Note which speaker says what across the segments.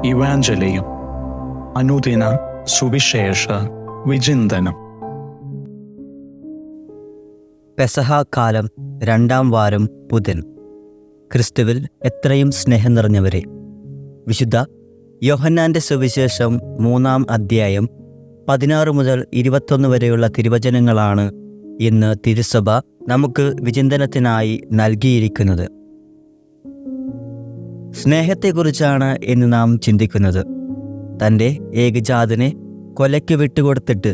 Speaker 1: ഇവാഞ്ചലിയും അനുദിന സുവിശേഷ വിചിന്തനം.
Speaker 2: പെസഹ കാലം 2-ാം വാരം ബുധൻ. ക്രിസ്തുവിൽ എത്രയും സ്നേഹം നിറഞ്ഞവരെ, വിശുദ്ധ യോഹന്നാൻ്റെ സുവിശേഷം 3-ാം അധ്യായം 16 മുതൽ 21 വരെയുള്ള തിരുവചനങ്ങളാണ് ഇന്ന് തിരുസഭ നമുക്ക് വിചിന്തനത്തിനായി നൽകിയിരിക്കുന്നത്. സ്നേഹത്തെക്കുറിച്ചാണ് ഇന്ന് നാം ചിന്തിക്കുന്നത്. തൻ്റെ ഏകജാതനെ കൊലയ്ക്ക് വിട്ടുകൊടുത്തിട്ട്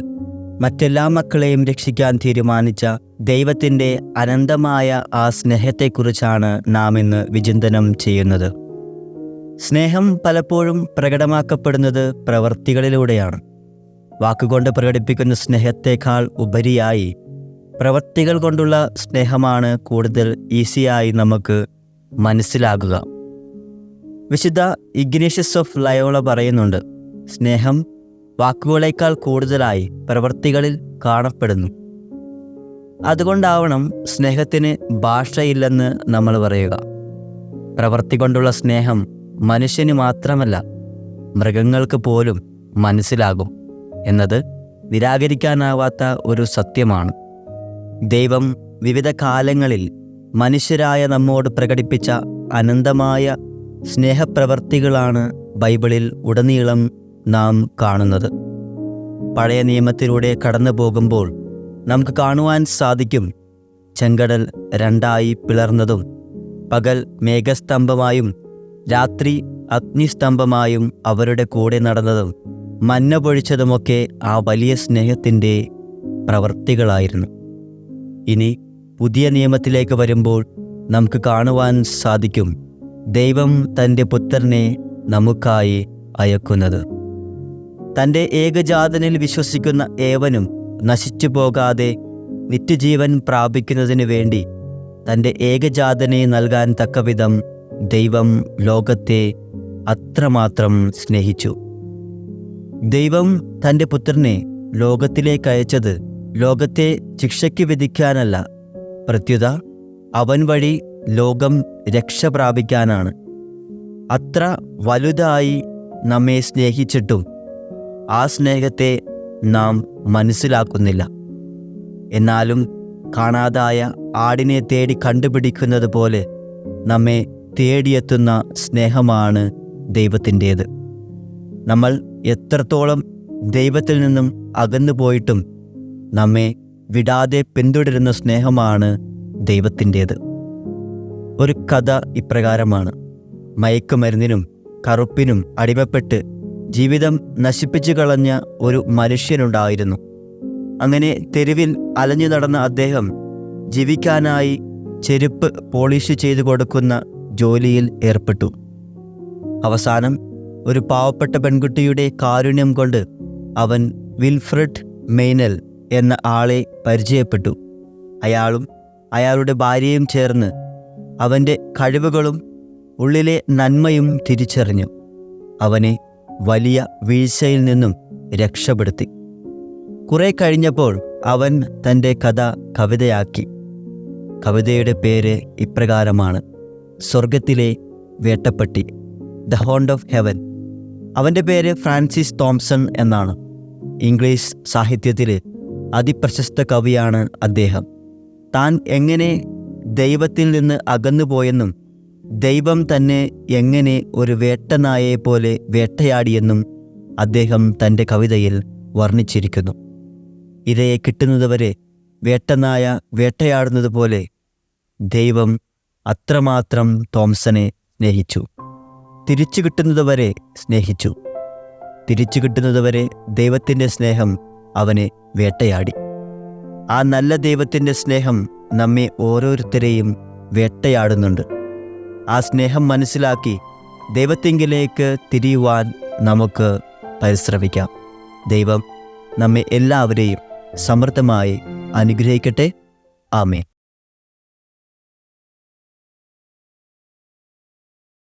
Speaker 2: മറ്റെല്ലാ മക്കളെയും രക്ഷിക്കാൻ തീരുമാനിച്ച ദൈവത്തിൻ്റെ അനന്തമായ ആ സ്നേഹത്തെക്കുറിച്ചാണ് നാം ഇന്ന് വിചിന്തനം ചെയ്യുന്നത്. സ്നേഹം പലപ്പോഴും പ്രകടമാക്കപ്പെടുന്നത് പ്രവൃത്തികളിലൂടെയാണ്. വാക്കുകൊണ്ട് പ്രകടിപ്പിക്കുന്ന സ്നേഹത്തേക്കാൾ ഉപരിയായി പ്രവൃത്തികൾ കൊണ്ടുള്ള സ്നേഹമാണ് കൂടുതൽ ഈസിയായി നമുക്ക് മനസ്സിലാകുക. വിശുദ്ധ ഇഗ്നേഷ്യസ് ഓഫ് ലയോള പറയുന്നുണ്ട്, സ്നേഹം വാക്കുകളേക്കാൾ കൂടുതലായി പ്രവൃത്തികളിൽ കാണപ്പെടുന്നു. അതുകൊണ്ടാവണം സ്നേഹത്തിന് ഭാഷയില്ലെന്ന് നമ്മൾ പറയുക. പ്രവൃത്തി കൊണ്ടുള്ള സ്നേഹം മനുഷ്യന് മാത്രമല്ല, മൃഗങ്ങൾക്ക് പോലും മനസ്സിലാകും എന്നത് നിരാകരിക്കാനാവാത്ത ഒരു സത്യമാണ്. ദൈവം വിവിധ കാലങ്ങളിൽ മനുഷ്യരായ നമ്മോട് പ്രകടിപ്പിച്ച അനന്തമായ സ്നേഹപ്രവർത്തികളാണ് ബൈബിളിൽ ഉടനീളം നാം കാണുന്നത്. പഴയ നിയമത്തിലൂടെ കടന്നു പോകുമ്പോൾ നമുക്ക് കാണുവാൻ സാധിക്കും, ചെങ്കടൽ 2ആയി പിളർന്നതും പകൽ മേഘസ്തംഭമായും രാത്രി അഗ്നിസ്തംഭമായും അവരുടെ കൂടെ നടന്നതും മന്ന പൊഴിച്ചതുമൊക്കെ ആ വലിയ സ്നേഹത്തിൻ്റെ പ്രവൃത്തികളായിരുന്നു. ഇനി പുതിയ നിയമത്തിലേക്ക് വരുമ്പോൾ നമുക്ക് കാണുവാൻ സാധിക്കും, ദൈവം തൻ്റെ പുത്രനെ നമുക്കായി അയക്കുന്നത്. തൻ്റെ ഏകജാതനിൽ വിശ്വസിക്കുന്ന ഏവനും നശിച്ചു പോകാതെ നിത്യജീവൻ പ്രാപിക്കുന്നതിന് വേണ്ടി തൻ്റെ ഏകജാതനെ നൽകാൻ തക്കവിധം ദൈവം ലോകത്തെ അത്രമാത്രം സ്നേഹിച്ചു. ദൈവം തൻ്റെ പുത്രനെ ലോകത്തിലേക്ക് അയച്ചത് ലോകത്തെ ശിക്ഷയ്ക്ക് വിധിക്കാനല്ല, പ്രത്യുത അവൻ വഴി ലോകം രക്ഷ പ്രാപിക്കാനാണ്. അത്ര വലുതായി നമ്മെ സ്നേഹിച്ചിട്ടും ആ സ്നേഹത്തെ നാം മനസ്സിലാക്കുന്നില്ല. എന്നാലും കാണാതായ ആടിനെ തേടി കണ്ടുപിടിക്കുന്നത് പോലെ നമ്മെ തേടിയെത്തുന്ന സ്നേഹമാണ് ദൈവത്തിൻ്റേത്. നമ്മൾ എത്രത്തോളം ദൈവത്തിൽ നിന്നും അകന്നു പോയിട്ടും നമ്മെ വിടാതെ പിന്തുടരുന്ന സ്നേഹമാണ് ദൈവത്തിൻ്റേത്. ഒരു കഥ ഇപ്രകാരമാണ്. മയക്കുമരുന്നിനും കറുപ്പിനും അടിമപ്പെട്ട് ജീവിതം നശിപ്പിച്ചു കളഞ്ഞ ഒരു മനുഷ്യനുണ്ടായിരുന്നു. അങ്ങനെ തെരുവിൽ അലഞ്ഞു നടന്ന അദ്ദേഹം ജീവിക്കാനായി ചെരുപ്പ് പോളിഷ് ചെയ്തു കൊടുക്കുന്ന ജോലിയിൽ ഏർപ്പെട്ടു. അവസാനം ഒരു പാവപ്പെട്ട പെൺകുട്ടിയുടെ കാരുണ്യം കൊണ്ട് അവൻ വിൽഫ്രഡ് മെയ്നൽ എന്ന ആളെ പരിചയപ്പെട്ടു. അയാളും അയാളുടെ ഭാര്യയും ചേർന്ന് അവൻ്റെ കഴിവുകളും ഉള്ളിലെ നന്മയും തിരിച്ചറിഞ്ഞു അവനെ വലിയ വീഴ്ചയിൽ നിന്നും രക്ഷപ്പെടുത്തി. കുറെ കഴിഞ്ഞപ്പോൾ അവൻ തൻ്റെ കഥ കവിതയാക്കി. കവിതയുടെ പേര് ഇപ്രകാരമാണ്: സ്വർഗത്തിലെ വേട്ടപ്പട്ടി, ദ ഹോണ്ട് ഓഫ് ഹെവൻ. അവൻ്റെ പേര് ഫ്രാൻസിസ് തോംസൺ എന്നാണ്. ഇംഗ്ലീഷ് സാഹിത്യത്തിൽ അതിപ്രശസ്ത കവിയാണ് അദ്ദേഹം. താൻ എങ്ങനെ ദൈവത്തിൽ നിന്ന് അകന്നുപോയെന്നും ദൈവം തന്നെ എങ്ങനെ ഒരു വേട്ടനായെപ്പോലെ വേട്ടയാടിയെന്നും അദ്ദേഹം തൻ്റെ കവിതയിൽ വർണ്ണിച്ചിരിക്കുന്നു. ഇരയെ കിട്ടുന്നതുവരെ വേട്ടനായ വേട്ടയാടുന്നത് പോലെ ദൈവം അത്രമാത്രം തോംസനെ സ്നേഹിച്ചു. തിരിച്ചു കിട്ടുന്നതുവരെ സ്നേഹിച്ചു. തിരിച്ചു കിട്ടുന്നതുവരെ ദൈവത്തിൻ്റെ സ്നേഹം അവനെ വേട്ടയാടി. ആ നല്ല ദൈവത്തിൻ്റെ സ്നേഹം നമ്മെ ഓരോരുത്തരെയും വേട്ടയാടുന്നുണ്ട്. ആ സ്നേഹം മനസ്സിലാക്കി ദൈവത്തിങ്കിലേക്ക് തിരിയുവാൻ നമുക്ക് പരിശ്രമിക്കാം. ദൈവം നമ്മെ എല്ലാവരെയും സമൃദ്ധമായി അനുഗ്രഹിക്കട്ടെ. ആമേൻ.